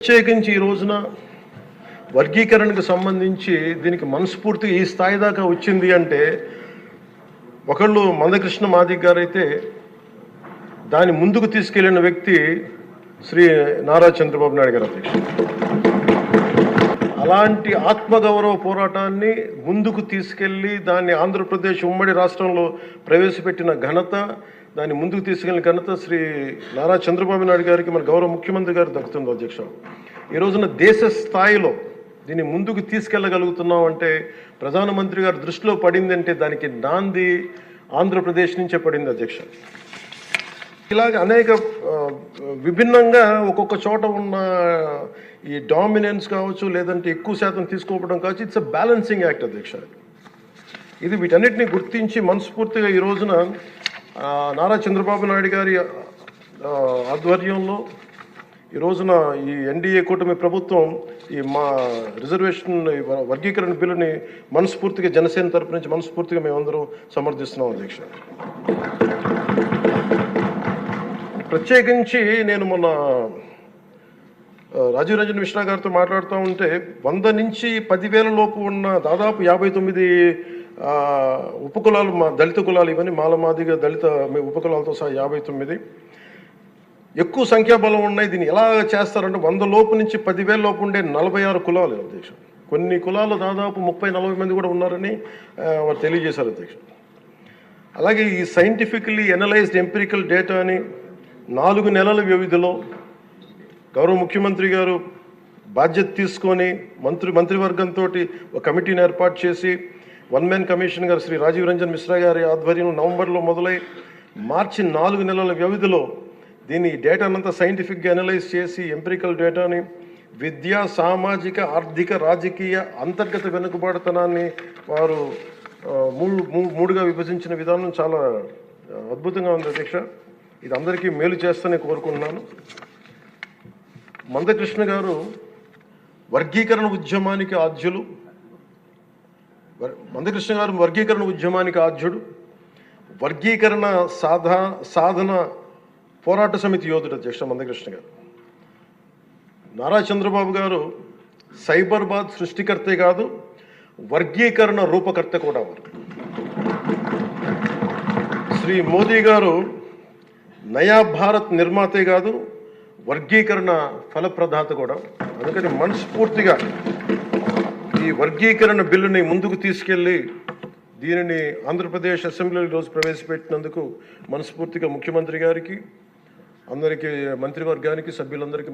ప్రత్యేకించి ఈ రోజున వర్గీకరణకు సంబంధించి దీనికి మనస్ఫూర్తిగా ఈ స్థాయి దాకా వచ్చింది అంటే ఒకళ్ళు మందకృష్ణ మాదిగ గారు అయితే దాన్ని ముందుకు తీసుకెళ్లిన వ్యక్తి శ్రీ నారా చంద్రబాబు నాయుడు గారు అధ్యక్షుడు. అలాంటి ఆత్మగౌరవ పోరాటాన్ని ముందుకు తీసుకెళ్లి దాన్ని ఆంధ్రప్రదేశ్ ఉమ్మడి రాష్ట్రంలో ప్రవేశపెట్టిన ఘనత, దాన్ని ముందుకు తీసుకెళ్లిన ఘనత శ్రీ నారా చంద్రబాబు నాయుడు గారికి మన గౌరవ ముఖ్యమంత్రి గారు దక్కుతుంది అధ్యక్ష. ఈ రోజున దేశ స్థాయిలో దీన్ని ముందుకు తీసుకెళ్లగలుగుతున్నాం అంటే ప్రధానమంత్రి గారు దృష్టిలో పడింది అంటే దానికి నాంది ఆంధ్రప్రదేశ్ నుంచే పడింది అధ్యక్ష. ఇలాగ అనేక విభిన్నంగా ఒక్కొక్క చోట ఉన్న ఈ డామినెన్స్ కావచ్చు, లేదంటే ఎక్కువ శాతం తీసుకోవడం కావచ్చు, ఇట్స్ అ బ్యాలెన్సింగ్ యాక్ట్ అధ్యక్ష. ఇది వీటన్నిటిని గుర్తించి మనస్ఫూర్తిగా ఈ రోజున నారా చంద్రబాబు నాయుడు గారి ఆధ్వర్యంలో ఈ రోజున ఈ ఎన్డీఏ కూటమి ప్రభుత్వం ఈ మా రిజర్వేషన్ వర్గీకరణ బిల్లుని మనస్ఫూర్తిగా జనసేన తరపు నుంచి మనస్ఫూర్తిగా మేమందరం సమర్థిస్తున్నాం అధ్యక్ష. ప్రత్యేకించి నేను మొన్న రాజీవ్ రంజన్ మిశ్రా గారితో మాట్లాడుతూ ఉంటే 100 నుంచి 10,000 లోపు ఉన్న దాదాపు 59 ఉపకులాలు, మా దళిత కులాలు, ఇవన్నీ మాలమాదిగా దళిత ఉపకులాలతో సహా 59 ఎక్కువ సంఖ్యాబలం ఉన్నాయి. దీన్ని ఎలా చేస్తారంటే 100 లోపు నుంచి 10,000 లోపు ఉండే 46 కులాలు అధ్యక్ష. కొన్ని కులాలు దాదాపు 30-40 మంది కూడా ఉన్నారని వారు తెలియజేశారు అధ్యక్ష. అలాగే ఈ సైంటిఫికలీ ఎనలైజ్డ్ ఎంపిరికల్ డేటాని 4 నెలల వ్యవధిలో గౌరవ ముఖ్యమంత్రి గారు బాధ్యత తీసుకొని మంత్రివర్గంతో ఒక కమిటీని ఏర్పాటు చేసి వన్ మ్యాన్ కమిషన్ గారు శ్రీ రాజీవ్ రంజన్ మిశ్రా గారి ఆధ్వర్యంలో నవంబర్లో మొదలై మార్చి 4 నెలల వ్యవధిలో దీన్ని డేటానంతా సైంటిఫిక్గా అనలైజ్ చేసి ఎంపిరికల్ డేటాని విద్యా, సామాజిక, ఆర్థిక, రాజకీయ, అంతర్గత వెనుకబాటుతనాన్ని వారు మూడుగా విభజించిన విధానం చాలా అద్భుతంగా ఉంది అధ్యక్ష. ఇది అందరికీ మేలు చేస్తానని కోరుకుంటున్నాను. మందకృష్ణ గారు వర్గీకరణ ఉద్యమానికి ఆద్యులు. మందకృష్ణ గారు వర్గీకరణ ఉద్యమానికి ఆద్యుడు, వర్గీకరణ సాధన పోరాట సమితి యోధుడు అధ్యక్ష మందకృష్ణ గారు. నారా చంద్రబాబు గారు సైబరాబాద్ సృష్టికర్తే కాదు, వర్గీకరణ రూపకర్త కూడా వారు. శ్రీ మోదీ గారు నయా భారత్ నిర్మాతే కాదు, వర్గీకరణ ఫలప్రదాత కూడా. అందుకని మనస్ఫూర్తిగా ఈ వర్గీకరణ బిల్లుని ముందుకు తీసుకెళ్ళి దీనిని ఆంధ్రప్రదేశ్ అసెంబ్లీలో ఈరోజు ప్రవేశపెట్టినందుకు మనస్ఫూర్తిగా ముఖ్యమంత్రి గారికి, అందరికీ, మంత్రివర్గానికి, సభ్యులందరికీ